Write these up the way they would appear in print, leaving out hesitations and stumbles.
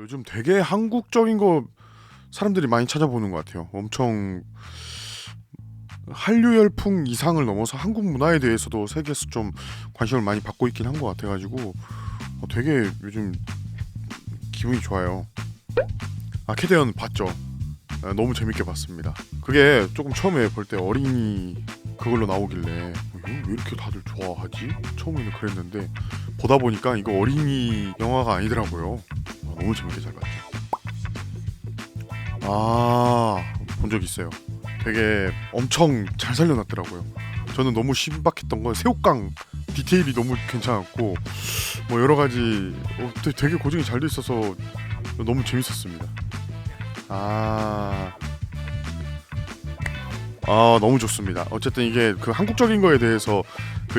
요즘 되게 한국적인 거 사람들이 많이 찾아보는 것 같아요. 엄청 한류 열풍 이상을 넘어서 한국 문화에 대해서도 세계에서 좀 관심을 많이 받고 있긴 한 것 같아가지고 되게 요즘 기분이 좋아요. 아케데언 봤죠? 너무 재밌게 봤습니다. 그게 조금 처음에 볼 때 어린이 그걸로 나오길래 이거 왜 이렇게 다들 좋아하지? 처음에는 그랬는데 보다 보니까 이거 어린이 영화가 아니더라고요. 너무 재밌게 잘 봤죠. 본 적 있어요. 되게 엄청 잘 살려놨더라고요. 저는 너무 신박했던 건 새우깡 디테일이 너무 괜찮았고 뭐 여러 가지 되게 고증이 잘 돼 있어서 너무 재밌었습니다. 너무 좋습니다. 어쨌든 이게 그 한국적인 거에 대해서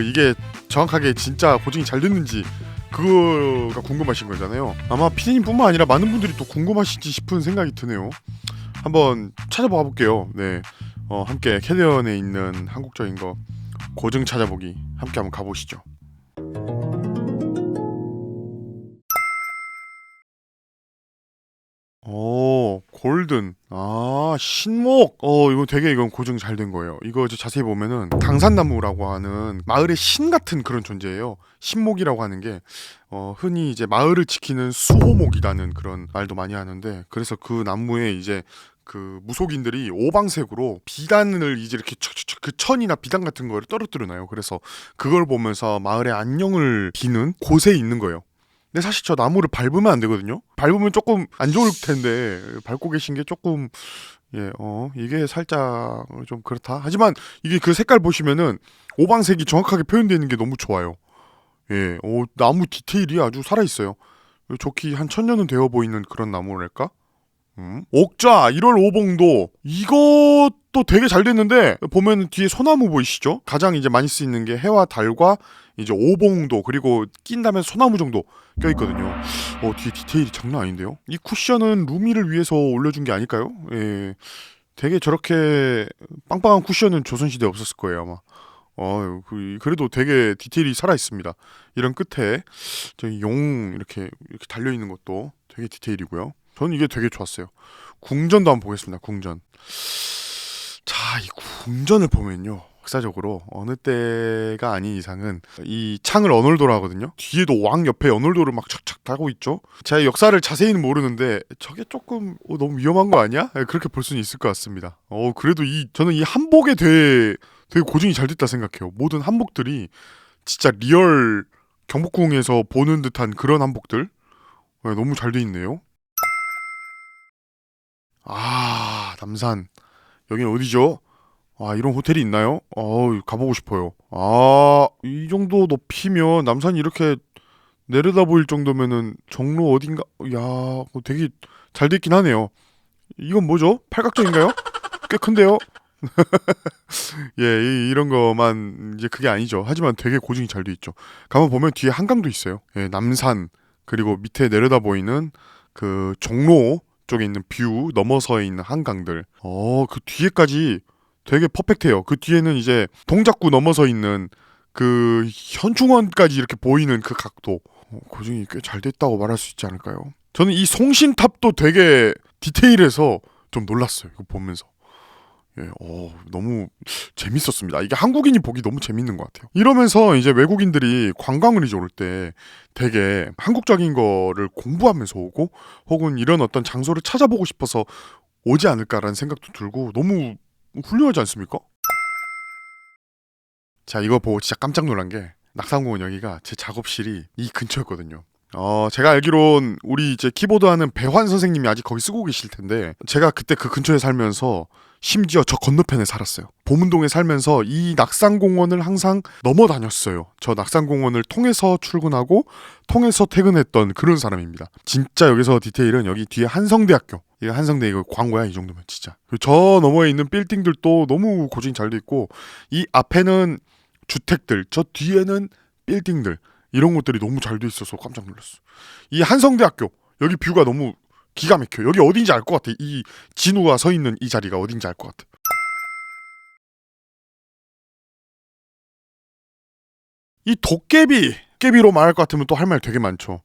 이게 정확하게 진짜 고증이 잘 됐는지 그거가 궁금하신 거잖아요. 아마 피디님뿐만 아니라 많은 분들이 또 궁금하시지 싶은 생각이 드네요. 한번 찾아봐 볼게요. 네, 함께 캐대언에 있는 한국적인 거 고증 찾아보기 함께 한번 가보시죠. 골든. 신목. 이거 되게 이건 고증 잘 된 거예요. 이거 이제 자세히 보면은 당산나무라고 하는 마을의 신 같은 그런 존재예요. 신목이라고 하는 게 흔히 이제 마을을 지키는 수호목이라는 그런 말도 많이 하는데, 그래서 그 나무에 이제 그 무속인들이 오방색으로 비단을 이제 이렇게 그 천이나 비단 같은 거를 떨어뜨려 놔요. 그래서 그걸 보면서 마을의 안녕을 비는 곳에 있는 거예요. 근데 사실 저 나무를 밟으면 안 되거든요. 밟으면 조금 안 좋을 텐데 밟고 계신 게 조금 이게 살짝 좀 그렇다. 하지만 이게 그 색깔 보시면은 오방색이 정확하게 표현되어 있는 게 너무 좋아요. 예, 나무 디테일이 아주 살아 있어요. 좋기 한 1000년은 되어 보이는 그런 나무랄까? 옥좌 1월 오봉도 이것도 되게 잘 됐는데 보면 뒤에 소나무 보이시죠? 가장 이제 많이 쓰이는 게 해와 달과 이제 오봉도 그리고 낀 다음에 소나무 정도 껴있거든요. 뒤에 디테일이 장난 아닌데요? 이 쿠션은 루미를 위해서 올려준 게 아닐까요? 예, 되게 저렇게 빵빵한 쿠션은 조선시대에 없었을 거예요 아마. 그래도 되게 디테일이 살아있습니다. 이런 끝에 저기 용 이렇게 달려있는 것도 되게 디테일이고요. 저는 이게 되게 좋았어요. 궁전도 한번 보겠습니다. 궁전. 자, 이 궁전을 보면요. 역사적으로 어느 때가 아닌 이상은 이 창을 언월도로 하거든요. 뒤에도 왕 옆에 언월도를 막 착착 달고 있죠. 제가 역사를 자세히는 모르는데 저게 조금 너무 위험한 거 아니야? 그렇게 볼 수는 있을 것 같습니다. 그래도 저는 이 한복에 되게 고증이 잘 됐다 생각해요. 모든 한복들이 진짜 리얼 경복궁에서 보는 듯한 그런 한복들 너무 잘 돼 있네요. 남산. 여긴 어디죠? 이런 호텔이 있나요? 가보고 싶어요. 이 정도 높이면 남산이 이렇게 내려다 보일 정도면은 종로 어딘가? 되게 잘 됐긴 하네요. 이건 뭐죠? 팔각정인가요? 꽤 큰데요? 예, 이런 거만 이제 그게 아니죠. 하지만 되게 고증이 잘 돼 있죠. 가만 보면 뒤에 한강도 있어요. 예, 남산 그리고 밑에 내려다 보이는 그 종로 쪽에 있는 뷰 넘어서 있는 한강들. 그 뒤에까지 되게 퍼펙트해요. 그 뒤에는 이제 동작구 넘어서 있는 그 현충원까지 이렇게 보이는 그 각도. 고증이 꽤 잘 됐다고 말할 수 있지 않을까요? 저는 이 송신탑도 되게 디테일해서 좀 놀랐어요. 이거 보면서. 예, 너무 재밌었습니다. 이게 한국인이 보기 너무 재밌는 것 같아요. 이러면서 이제 외국인들이 관광을 이제 올 때 되게 한국적인 거를 공부하면서 오고 혹은 이런 어떤 장소를 찾아보고 싶어서 오지 않을까라는 생각도 들고 너무 훌륭하지 않습니까? 자, 이거 보고 진짜 깜짝 놀란 게 낙산공원 여기가 제 작업실이 이 근처였거든요. 제가 알기론 우리 이제 키보드 하는 배환 선생님이 아직 거기 쓰고 계실 텐데 제가 그때 그 근처에 살면서 심지어 저 건너편에 살았어요. 보문동에 살면서 이 낙산공원을 항상 넘어다녔어요. 저 낙산공원을 통해서 출근하고 통해서 퇴근했던 그런 사람입니다. 진짜 여기서 디테일은 여기 뒤에 한성대학교. 이거 한성대 이거 광고야 이 정도면 진짜. 저 너머에 있는 빌딩들도 너무 고증이 잘 돼 있고 이 앞에는 주택들, 저 뒤에는 빌딩들 이런 것들이 너무 잘 돼 있어서 깜짝 놀랐어. 이 한성대학교 여기 뷰가 너무 기가 막혀. 여기 어딘지 알 것 같아. 이 진우가 서 있는 이 자리가 어딘지 알 것 같아. 이 도깨비 도깨비로 말할 것 같으면 또 할 말 되게 많죠.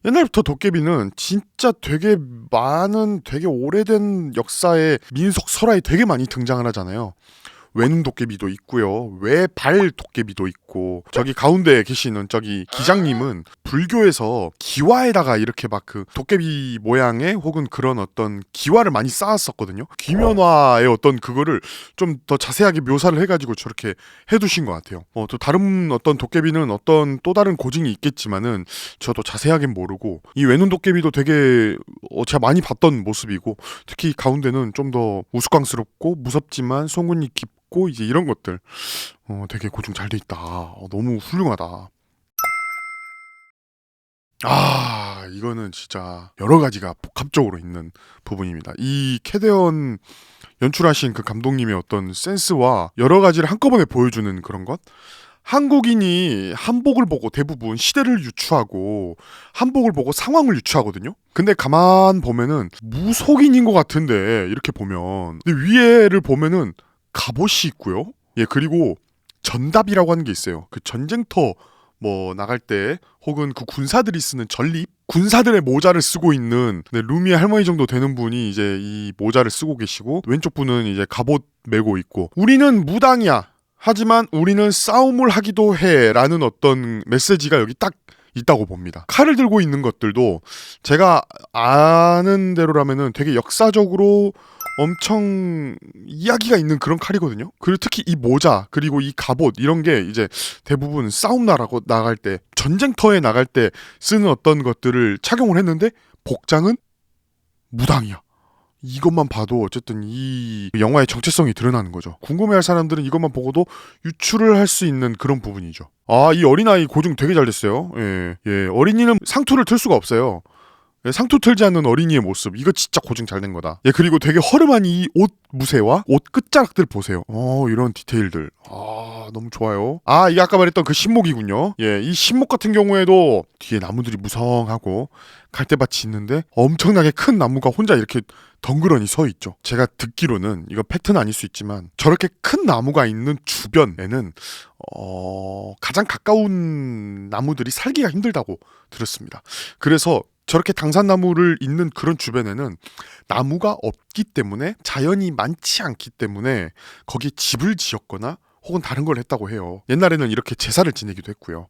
옛날부터 도깨비는 진짜 되게 많은 되게 오래된 역사의 민속 설화에 되게 많이 등장을 하잖아요. 외눈 도깨비도 있고요. 외발 도깨비도 있고, 저기 가운데에 계시는 저기 기장님은 불교에서 기와에다가 이렇게 막 그 도깨비 모양의 혹은 그런 어떤 기와를 많이 쌓았었거든요. 기면화의 어떤 그거를 좀 더 자세하게 묘사를 해가지고 저렇게 해두신 것 같아요. 또 다른 어떤 도깨비는 어떤 또 다른 고증이 있겠지만은 저도 자세하게는 모르고, 이 외눈 도깨비도 되게 제가 많이 봤던 모습이고, 특히 가운데는 좀 더 우스꽝스럽고 무섭지만 송곳니 깊고 이제 이런 것들 되게 고증 잘 돼 있다. 너무 훌륭하다. 이거는 진짜 여러 가지가 복합적으로 있는 부분입니다. 이 캐대언 연출하신 그 감독님의 어떤 센스와 여러 가지를 한꺼번에 보여주는 그런 것. 한국인이 한복을 보고 대부분 시대를 유추하고 한복을 보고 상황을 유추하거든요. 근데 가만 보면은 무속인인 것 같은데 이렇게 보면, 근데 위에를 보면은 갑옷이 있고요. 예, 그리고 전답이라고 하는 게 있어요. 그 전쟁터 뭐 나갈 때 혹은 그 군사들이 쓰는 전립, 군사들의 모자를 쓰고 있는 루미의 할머니 정도 되는 분이 이제 이 모자를 쓰고 계시고, 왼쪽 분은 이제 갑옷 메고 있고, 우리는 무당이야. 하지만 우리는 싸움을 하기도 해라는 어떤 메시지가 여기 딱 있다고 봅니다. 칼을 들고 있는 것들도 제가 아는 대로라면은 되게 역사적으로 엄청 이야기가 있는 그런 칼이거든요. 그리고 특히 이 모자 그리고 이 갑옷 이런 게 이제 대부분 싸움 나갈 때, 전쟁터에 나갈 때 쓰는 어떤 것들을 착용을 했는데 복장은 무당이야. 이것만 봐도 어쨌든 이 영화의 정체성이 드러나는 거죠. 궁금해할 사람들은 이것만 보고도 유추를 할 수 있는 그런 부분이죠. 이 어린아이 고증 되게 잘 됐어요. 예. 어린이는 상투를 틀 수가 없어요. 상투 틀지 않는 어린이의 모습, 이거 진짜 고증 잘 된 거다. 예, 그리고 되게 허름한 이 옷 무쇠와 옷 끝자락들 보세요. 이런 디테일들. 너무 좋아요. 이게 아까 말했던 그 신목이군요. 예, 이 신목 같은 경우에도 뒤에 나무들이 무성하고 갈대밭이 있는데 엄청나게 큰 나무가 혼자 이렇게 덩그러니 서 있죠. 제가 듣기로는, 이거 팩트는 아닐 수 있지만, 저렇게 큰 나무가 있는 주변에는 가장 가까운 나무들이 살기가 힘들다고 들었습니다. 그래서 저렇게 당산나무를 있는 그런 주변에는 나무가 없기 때문에, 자연이 많지 않기 때문에 거기에 집을 지었거나 혹은 다른 걸 했다고 해요. 옛날에는 이렇게 제사를 지내기도 했고요.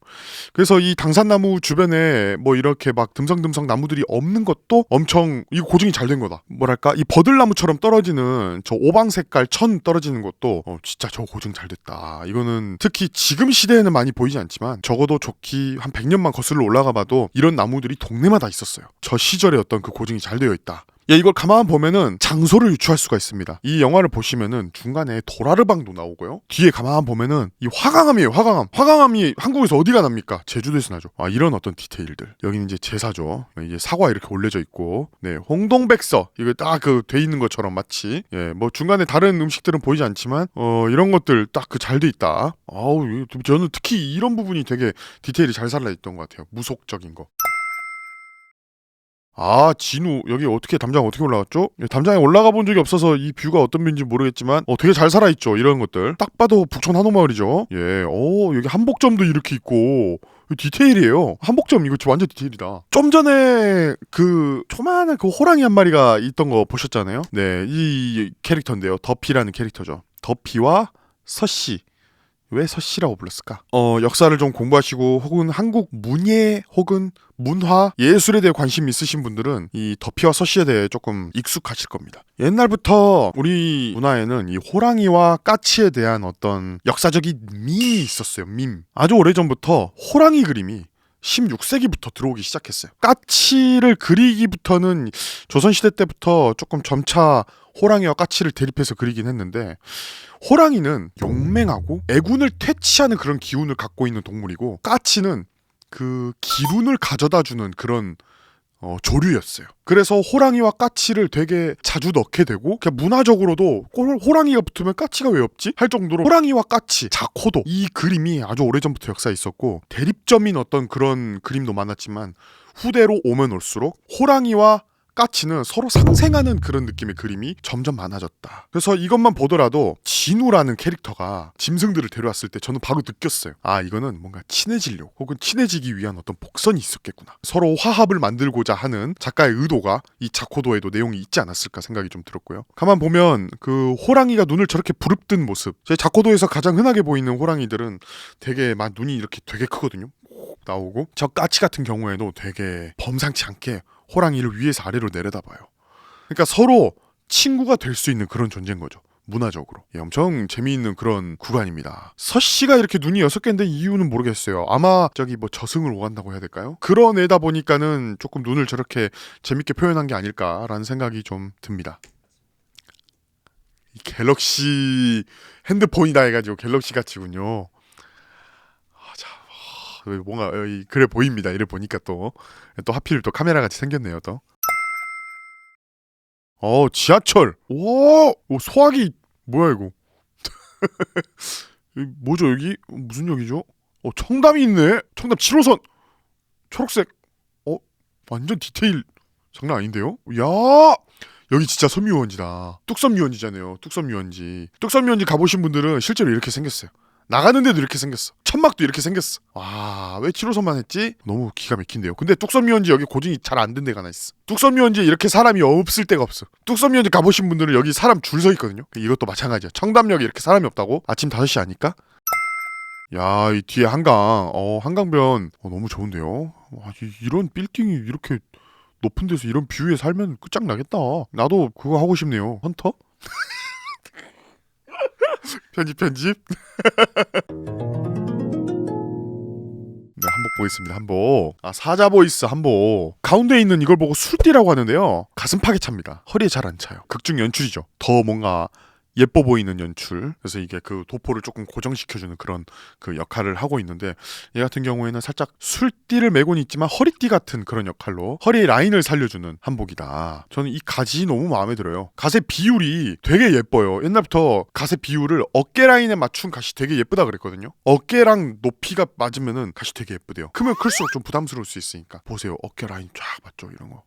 그래서 이 당산나무 주변에 뭐 이렇게 막 듬성듬성 나무들이 없는 것도 엄청 이거 고증이 잘 된 거다. 뭐랄까, 이 버들나무처럼 떨어지는 저 오방 색깔 천 떨어지는 것도 진짜 저 고증 잘 됐다. 이거는 특히 지금 시대에는 많이 보이지 않지만 적어도 좋기 한 100년만 거슬러 올라가 봐도 이런 나무들이 동네마다 있었어요. 저 시절에 어떤 그 고증이 잘 되어 있다. 이걸 가만 보면은 장소를 유추할 수가 있습니다. 이 영화를 보시면은 중간에 도라르방도 나오고요. 뒤에 가만 보면은 이 화강암이에요. 화강암이 한국에서 어디가 납니까? 제주도에서 나죠. 이런 어떤 디테일들. 여기는 이제 제사죠. 이제 사과 이렇게 올려져 있고, 네, 홍동백서 이거 딱 그 돼 있는 것처럼 마치, 예, 뭐 중간에 다른 음식들은 보이지 않지만 이런 것들 딱 그 잘 돼 있다. 저는 특히 이런 부분이 되게 디테일이 잘 살아 있던 것 같아요. 무속적인 거. 진우 여기 어떻게 담장 어떻게 올라갔죠? 담장에 올라가 본 적이 없어서 이 뷰가 어떤 뷰인지 모르겠지만 되게 잘 살아있죠. 이런 것들 딱 봐도 북촌 한옥마을이죠. 예, 여기 한복점도 이렇게 있고, 디테일이에요. 한복점 이거 완전 디테일이다. 좀 전에 그 조만한 그 호랑이 한 마리가 있던 거 보셨잖아요. 네, 이 캐릭터인데요. 더피라는 캐릭터죠. 더피와 서씨. 왜 서씨라고 불렀을까? 역사를 좀 공부하시고 혹은 한국 문예 혹은 문화, 예술에 대해 관심 있으신 분들은 이 더피와 서씨에 대해 조금 익숙하실 겁니다. 옛날부터 우리 문화에는 이 호랑이와 까치에 대한 어떤 역사적인 밈이 있었어요. 밈. 아주 오래전부터 호랑이 그림이 16세기부터 들어오기 시작했어요. 까치를 그리기부터는 조선시대 때부터 조금 점차 호랑이와 까치를 대립해서 그리긴 했는데, 호랑이는 용맹하고 애군을 퇴치하는 그런 기운을 갖고 있는 동물이고, 까치는 그 기운을 가져다주는 그런 조류였어요. 그래서 호랑이와 까치를 되게 자주 넣게 되고, 그냥 문화적으로도 호랑이가 붙으면 까치가 왜 없지? 할 정도로 호랑이와 까치, 자코도 이 그림이 아주 오래전부터 역사에 있었고, 대립점인 어떤 그런 그림도 많았지만 후대로 오면 올수록 호랑이와 까치는 서로 상생하는 그런 느낌의 그림이 점점 많아졌다. 그래서 이것만 보더라도 진우라는 캐릭터가 짐승들을 데려왔을 때 저는 바로 느꼈어요. 아, 이거는 뭔가 친해지려고 혹은 친해지기 위한 어떤 복선이 있었겠구나. 서로 화합을 만들고자 하는 작가의 의도가 이 자코도에도 내용이 있지 않았을까 생각이 좀 들었고요. 가만 보면 그 호랑이가 눈을 저렇게 부릅뜬 모습, 제 자코도에서 가장 흔하게 보이는 호랑이들은 되게 막 눈이 이렇게 되게 크거든요. 나오고 저 까치 같은 경우에도 되게 범상치 않게 호랑이를 위에서 아래로 내려다봐요. 그러니까 서로 친구가 될 수 있는 그런 존재인 거죠. 문화적으로. 예, 엄청 재미있는 그런 구간입니다. 서씨가 이렇게 눈이 6개인데 이유는 모르겠어요. 아마 저기 뭐 저승을 오간다고 해야 될까요? 그런 애다 보니까는 조금 눈을 저렇게 재밌게 표현한 게 아닐까라는 생각이 좀 듭니다. 이 갤럭시 핸드폰이다 해가지고 갤럭시 같이군요. 뭔가 그래 보입니다. 이래 보니까 또 하필 또 카메라 같이 생겼네요. 또. 지하철. 오, 소화기 뭐야 이거? 뭐죠 여기? 무슨 역이죠? 청담이 있네. 청담 7호선. 초록색. 완전 디테일 장난 아닌데요? 야, 여기 진짜 섬유유원지다. 뚝섬유원지잖아요. 뚝섬유원지. 뚝섬유원지 가보신 분들은 실제로 이렇게 생겼어요. 나가는데도 이렇게 생겼어. 천막도 이렇게 생겼어. 와, 왜 7호선만 했지? 너무 기가 막힌데요. 근데 뚝섬유원지 여기 고증이 잘 안 된 데가 하나 있어. 뚝섬유원지에 이렇게 사람이 없을 데가 없어. 뚝섬유원지 가보신 분들은 여기 사람 줄 서 있거든요. 이것도 마찬가지야. 청담역에 이렇게 사람이 없다고? 아침 5시 아니까? 야, 이 뒤에 한강. 한강변. 너무 좋은데요. 와, 이런 빌딩이 이렇게 높은 데서 이런 뷰에 살면 끝장나겠다. 나도 그거 하고 싶네요. 헌터? 편집. 네, 한복 보겠습니다. 한복. 사자보이스 한복. 가운데 있는 이걸 보고 술띠라고 하는데요. 가슴팍에 찹니다. 허리에 잘 안 차요. 극중 연출이죠. 더 뭔가 예뻐 보이는 연출. 그래서 이게 그 도포를 조금 고정시켜주는 그런 그 역할을 하고 있는데, 얘 같은 경우에는 살짝 술띠를 메고는 있지만 허리띠 같은 그런 역할로 허리의 라인을 살려주는 한복이다. 저는 이 가지 너무 마음에 들어요. 가세 비율이 되게 예뻐요. 옛날부터 가세 비율을 어깨 라인에 맞춘 갓이 되게 예쁘다 그랬거든요. 어깨랑 높이가 맞으면은 갓이 되게 예쁘대요. 크면 클수록 좀 부담스러울 수 있으니까. 보세요. 어깨 라인 쫙 맞죠? 이런 거.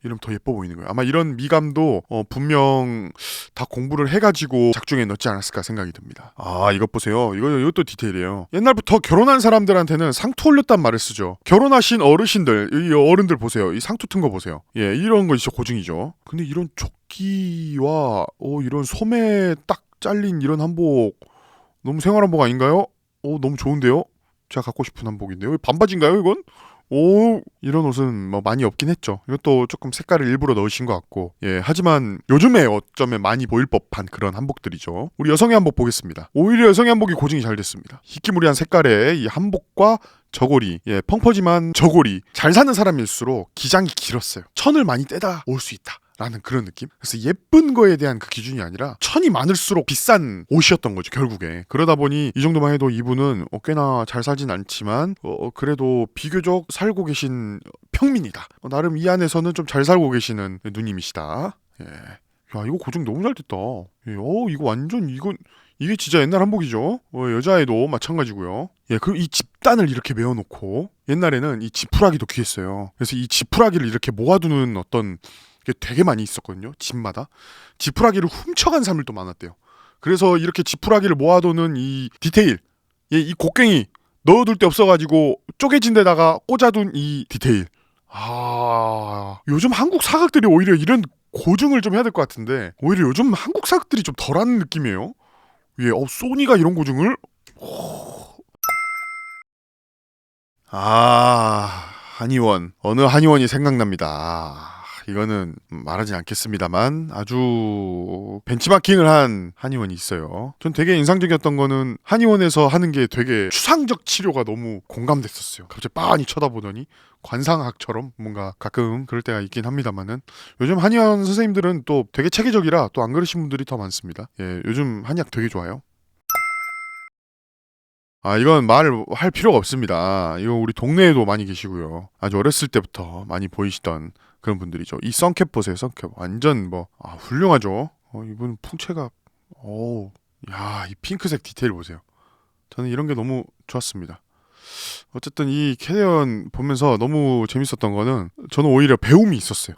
이러면 더 예뻐 보이는 거예요. 아마 이런 미감도 분명 다 공부를 해가지고 작중에 넣지 않았을까 생각이 듭니다. 이것 보세요. 이것도 디테일이에요. 옛날부터 결혼한 사람들한테는 상투 올렸단 말을 쓰죠. 결혼하신 어르신들, 이 어른들 보세요. 이 상투 튼 거 보세요. 예, 이런 거 진짜 고증이죠. 근데 이런 조끼와 이런 소매 딱 잘린 이런 한복 너무 생활 한복 아닌가요? 너무 좋은데요? 제가 갖고 싶은 한복인데요. 반바지인가요, 이건? 이런 옷은 뭐 많이 없긴 했죠. 이것도 조금 색깔을 일부러 넣으신 것 같고, 예, 하지만 요즘에 어쩌면 많이 보일 법한 그런 한복들이죠. 우리 여성의 한복 보겠습니다. 오히려 여성의 한복이 고증이 잘 됐습니다. 희끼무리한 색깔의 이 한복과 저고리, 예, 펑퍼짐한 저고리. 잘 사는 사람일수록 기장이 길었어요. 천을 많이 떼다 올 수 있다 라는 그런 느낌? 그래서 예쁜 거에 대한 그 기준이 아니라 천이 많을수록 비싼 옷이었던 거죠, 결국에. 그러다 보니 이 정도만 해도 이분은 꽤나 잘 살진 않지만 그래도 비교적 살고 계신 평민이다. 나름 이 안에서는 좀 잘 살고 계시는 누님이시다. 예. 야, 이거 고증 너무 잘 됐다. 예, 이거 완전 이게 진짜 옛날 한복이죠. 여자애도 마찬가지고요. 예, 그리고 이 집단을 이렇게 메어놓고 옛날에는 이 지푸라기도 귀했어요. 그래서 이 지푸라기를 이렇게 모아두는 어떤 게 되게 많이 있었거든요. 집마다 지푸라기를 훔쳐간 사람들도 많았대요. 그래서 이렇게 지푸라기를 모아두는 이 디테일, 이 곡괭이 넣어둘 데 없어가지고 쪼개진 데다가 꽂아둔 이 디테일. 요즘 한국 사극들이 오히려 이런 고증을 좀 해야 될 것 같은데 오히려 요즘 한국 사극들이 좀 덜한 느낌이에요. 예, 소니가 이런 고증을? 한의원. 어느 한의원이 생각납니다. 이거는 말하지 않겠습니다만 아주 벤치마킹을 한 한의원이 있어요. 전 되게 인상적이었던 거는 한의원에서 하는 게 되게 추상적 치료가 너무 공감됐었어요. 갑자기 빤히 쳐다보더니 관상학처럼 뭔가 가끔 그럴 때가 있긴 합니다만은 요즘 한의원 선생님들은 또 되게 체계적이라 또 안 그러신 분들이 더 많습니다. 예, 요즘 한의학 되게 좋아요. 이건 말할 필요가 없습니다. 이거 우리 동네에도 많이 계시고요. 아주 어렸을 때부터 많이 보이시던 그런 분들이죠. 이 선캡 보세요, 선캡. 완전 훌륭하죠. 이분 풍채가, 이 핑크색 디테일 보세요. 저는 이런 게 너무 좋았습니다. 어쨌든 이 캐리언 보면서 너무 재밌었던 거는 저는 오히려 배움이 있었어요.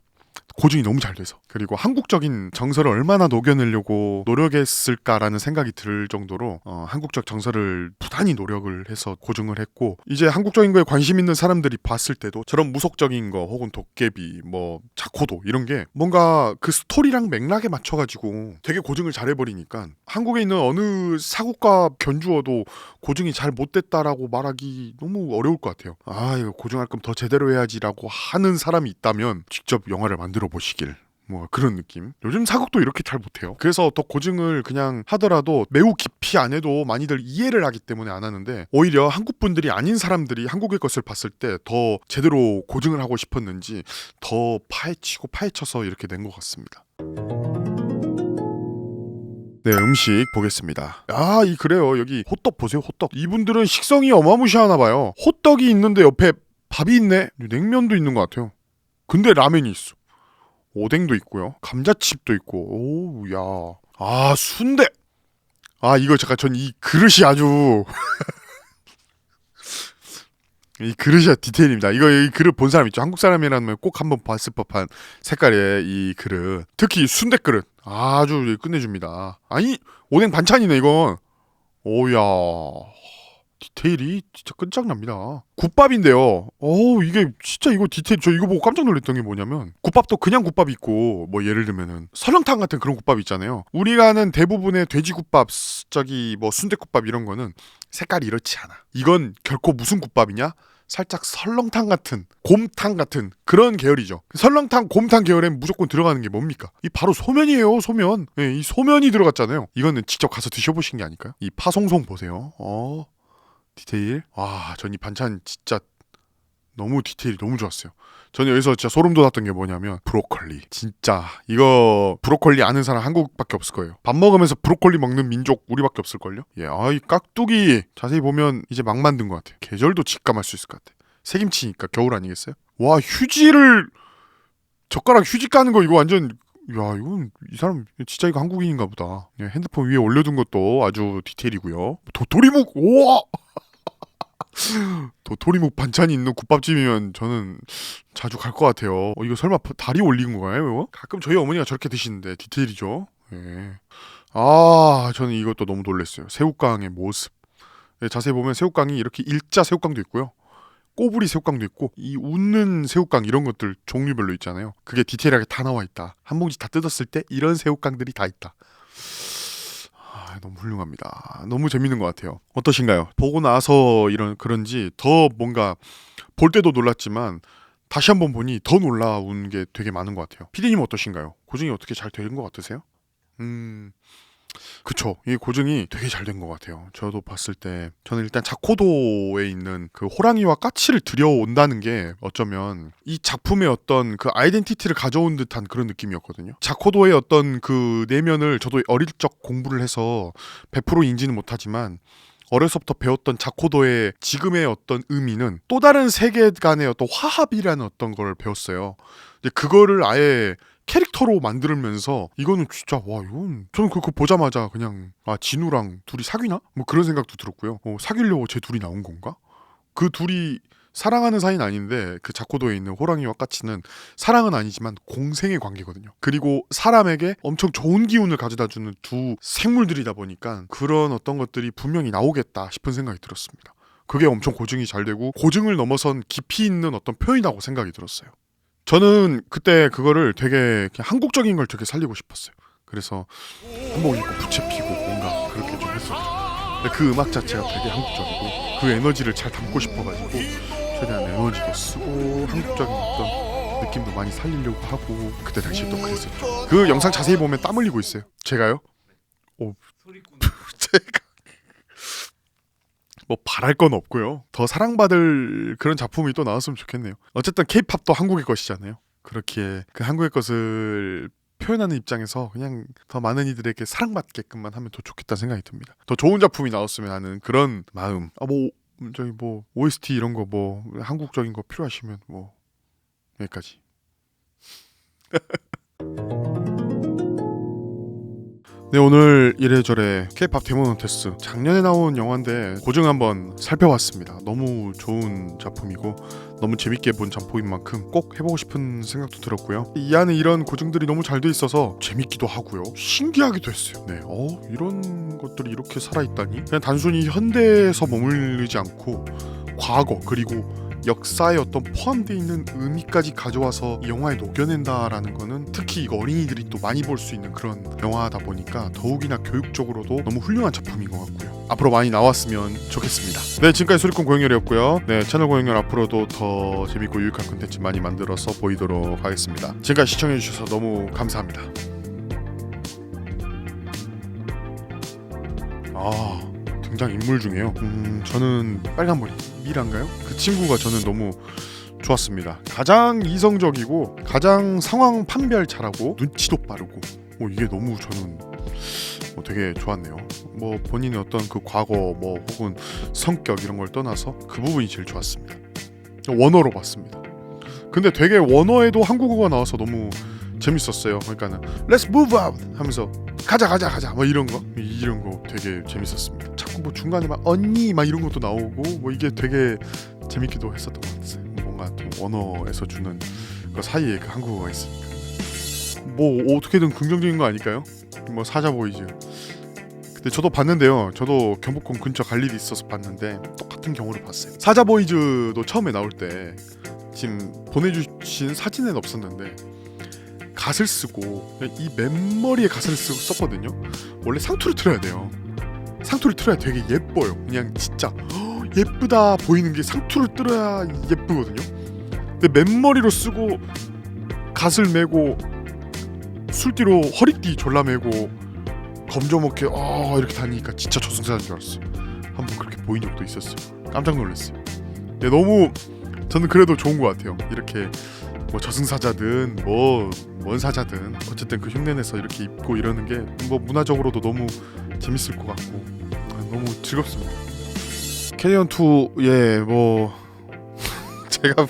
고증이 너무 잘 돼서. 그리고 한국적인 정서를 얼마나 녹여내려고 노력했을까라는 생각이 들 정도로 한국적 정서를 부단히 노력을 해서 고증을 했고, 이제 한국적인 거에 관심 있는 사람들이 봤을 때도 저런 무속적인 거 혹은 도깨비 뭐 자코도 이런 게 뭔가 그 스토리랑 맥락에 맞춰가지고 되게 고증을 잘해버리니까 한국에 있는 어느 사국가 견주어도 고증이 잘 못됐다라고 말하기 너무 어려울 것 같아요. 아, 이거 고증할 거면 더 제대로 해야지라고 하는 사람이 있다면 직접 영화를 만들어 보시길. 뭐 그런 느낌. 요즘 사극도 이렇게 잘 못해요. 그래서 더 고증을 그냥 하더라도 매우 깊이 안 해도 많이들 이해를 하기 때문에 안 하는데, 오히려 한국 분들이 아닌 사람들이 한국의 것을 봤을 때 더 제대로 고증을 하고 싶었는지 더 파헤치고 파헤쳐서 이렇게 낸 것 같습니다. 네, 음식 보겠습니다. 아, 그래요. 여기 호떡 보세요. 호떡. 이분들은 식성이 어마무시하나 봐요. 호떡이 있는데 옆에 밥이 있네. 냉면도 있는 것 같아요. 근데 라면이 있어. 오뎅도 있고요. 감자칩도 있고. 오, 야. 아, 순대. 아, 이거 잠깐 전 이 그릇이 아주 이 그릇이 디테일입니다. 이 그릇 본 사람 있죠? 한국 사람이라면 꼭 한번 봤을 법한 색깔의 이 그릇. 특히 순대 그릇. 아주 끝내줍니다. 아니, 오뎅 반찬이네 이건. 오야. 디테일이 진짜 끝장납니다. 국밥인데요. 이게 진짜 이거 디테일, 저 이거 보고 깜짝 놀랐던 게 뭐냐면, 국밥도 그냥 국밥이 있고, 뭐 예를 들면은 설렁탕 같은 그런 국밥 있잖아요. 우리가 아는 대부분의 돼지국밥, 저기 뭐 순댓국밥 이런 거는 색깔이 이렇지 않아. 이건 결코 무슨 국밥이냐? 살짝 설렁탕 같은, 곰탕 같은 그런 계열이죠. 설렁탕, 곰탕 계열엔 무조건 들어가는 게 뭡니까? 이 바로 소면이에요, 소면. 네, 이 소면이 들어갔잖아요. 이거는 직접 가서 드셔보신 게 아닐까요? 이 파송송 보세요. 디테일. 와, 전 이 반찬 진짜 너무 디테일이 너무 좋았어요. 저는 여기서 진짜 소름 돋았던 게 뭐냐면, 브로콜리. 진짜 이거 브로콜리 아는 사람 한국밖에 없을 거예요. 밥 먹으면서 브로콜리 먹는 민족 우리밖에 없을걸요? 예, 이 깍두기 자세히 보면 이제 막 만든 것 같아요. 계절도 직감할 수 있을 것 같아요. 새김치니까 겨울 아니겠어요? 와, 휴지를 젓가락 휴지 까는 거 이거 완전, 야, 이건 이 사람 진짜 이거 한국인인가 보다. 예, 핸드폰 위에 올려둔 것도 아주 디테일이고요. 도토리묵. 우와. 도토리묵 반찬이 있는 국밥집이면 저는 자주 갈 것 같아요. 이거 설마 다리 올린 건가요? 이거? 가끔 저희 어머니가 저렇게 드시는데 디테일이죠. 예. 아, 저는 이것도 너무 놀랐어요. 새우깡의 모습. 예, 자세히 보면 새우깡이 이렇게 일자 새우깡도 있고요. 꼬부리 새우깡도 있고, 이 웃는 새우깡 이런 것들 종류별로 있잖아요. 그게 디테일하게 다 나와 있다. 한 봉지 다 뜯었을 때 이런 새우깡들이 다 있다. 너무 훌륭합니다. 너무 재밌는 것 같아요. 어떠신가요? 보고 나서 그런지 더 뭔가 볼 때도 놀랐지만 다시 한번 보니 더 놀라운 게 되게 많은 것 같아요. 피디님 어떠신가요? 고증이 어떻게 잘 된 것 같으세요? 그쵸. 이 고증이 되게 잘 된 것 같아요. 저도 봤을 때 저는 일단 자코도에 있는 그 호랑이와 까치를 들여온다는 게 어쩌면 이 작품의 어떤 그 아이덴티티를 가져온 듯한 그런 느낌이었거든요. 자코도의 어떤 그 내면을 저도 어릴 적 공부를 해서 100% 인지는 못하지만 어려서부터 배웠던 자코도의 지금의 어떤 의미는 또 다른 세계관의 어떤 화합이라는 어떤 걸 배웠어요. 근데 그거를 아예 캐릭터로 만들면서 이거는 진짜 이건 저는 그거 보자마자 그냥 진우랑 둘이 사귀나? 뭐 그런 생각도 들었고요. 사귀려고 쟤 둘이 나온 건가? 그 둘이 사랑하는 사이는 아닌데 그 자코도에 있는 호랑이와 까치는 사랑은 아니지만 공생의 관계거든요. 그리고 사람에게 엄청 좋은 기운을 가져다주는 두 생물들이다 보니까 그런 어떤 것들이 분명히 나오겠다 싶은 생각이 들었습니다. 그게 엄청 고증이 잘 되고 고증을 넘어선 깊이 있는 어떤 표현이라고 생각이 들었어요. 저는 그때 그거를 되게 그냥 한국적인 걸 되게 살리고 싶었어요. 그래서 한복 입고 부채 피고 뭔가 그렇게 좀 했었죠. 근데 그 음악 자체가 되게 한국적이고 그 에너지를 잘 담고 싶어가지고 최대한 에너지도 쓰고 한국적인 어떤 느낌도 많이 살리려고 하고 그때 당시에 또 그랬었죠. 그 영상 자세히 보면 땀 흘리고 있어요. 제가요? 제가 뭐 바랄 건 없고요. 더 사랑받을 그런 작품이 또 나왔으면 좋겠네요. 어쨌든 K-팝도 한국의 것이잖아요. 그렇기에 그 한국의 것을 표현하는 입장에서 그냥 더 많은 이들에게 사랑받게끔만 하면 더 좋겠다는 생각이 듭니다. 더 좋은 작품이 나왔으면 하는 그런 마음. 저희 OST 이런 거 한국적인 거 필요하시면 여기까지. 네, 오늘 이래저래 K-팝 데모노테스 작년에 나온 영화인데 고증 한번 살펴봤습니다. 너무 좋은 작품이고 너무 재밌게 본 작품인 만큼 꼭 해보고 싶은 생각도 들었고요. 이 안에 이런 고증들이 너무 잘 돼 있어서 재밌기도 하고요. 신기하기도 했어요. 네, 이런 것들이 이렇게 살아있다니. 그냥 단순히 현대에서 머물르지 않고 과거 그리고 역사에 어떤 포함되어 있는 의미까지 가져와서 이 영화에 녹여낸다라는 거는 특히 이거 어린이들이 또 많이 볼 수 있는 그런 영화다 보니까 더욱이나 교육적으로도 너무 훌륭한 작품인 것 같고요. 앞으로 많이 나왔으면 좋겠습니다. 네, 지금까지 소리꾼 고영렬이었고요. 네, 채널 고영렬 앞으로도 더 재밌고 유익한 콘텐츠 많이 만들어서 보이도록 하겠습니다. 지금까지 시청해주셔서 너무 감사합니다. 등장 인물 중에요. 저는 빨간머리 미란가요? 그 친구가 저는 너무 좋았습니다. 가장 이성적이고 가장 상황 판별 잘하고 눈치도 빠르고 이게 너무 저는 되게 좋았네요. 본인의 어떤 그 과거 혹은 성격 이런 걸 떠나서 그 부분이 제일 좋았습니다. 원어로 봤습니다. 근데 되게 원어에도 한국어가 나와서 너무 재밌었어요. 그러니까는 Let's move out 하면서 가자 이런 거 되게 재밌었습니다. 자꾸 중간에 막 언니 막 이런 것도 나오고 이게 되게 재밌기도 했었던 것 같아요. 뭔가 좀 언어에서 주는 그 사이에 그 한국어가 있으니까 어떻게든 긍정적인 거 아닐까요? 사자보이즈. 근데 저도 봤는데요. 저도 경복궁 근처 갈 일이 있어서 봤는데 똑같은 경우를 봤어요. 사자보이즈도 처음에 나올 때 지금 보내주신 사진에는 없었는데 갓을 쓰고 이 맨머리에 갓을 썼거든요. 원래 상투를 틀어야 돼요. 상투를 틀어야 되게 예뻐요. 그냥 진짜 예쁘다 보이는 게 상투를 틀어야 예쁘거든요. 근데 맨머리로 쓰고 갓을 메고 술띠로 허리띠 졸라매고 검정먹게 이렇게 다니니까 진짜 저승사자인 줄 알았어요. 한번 그렇게 보인 적도 있었어요. 깜짝 놀랐어요. 근데 너무 저는 그래도 좋은 것 같아요. 이렇게 저승사자든 뭔 사자든 어쨌든 그 흉내내서 이렇게 입고 이러는 게 문화적으로도 너무 재밌을 것 같고 너무 즐겁습니다. 캐니언 2에 제가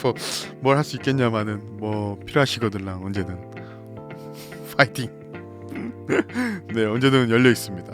뭘 할 수 있겠냐마는 필요하시거든요. 언제든 파이팅. 네, 언제든 열려 있습니다.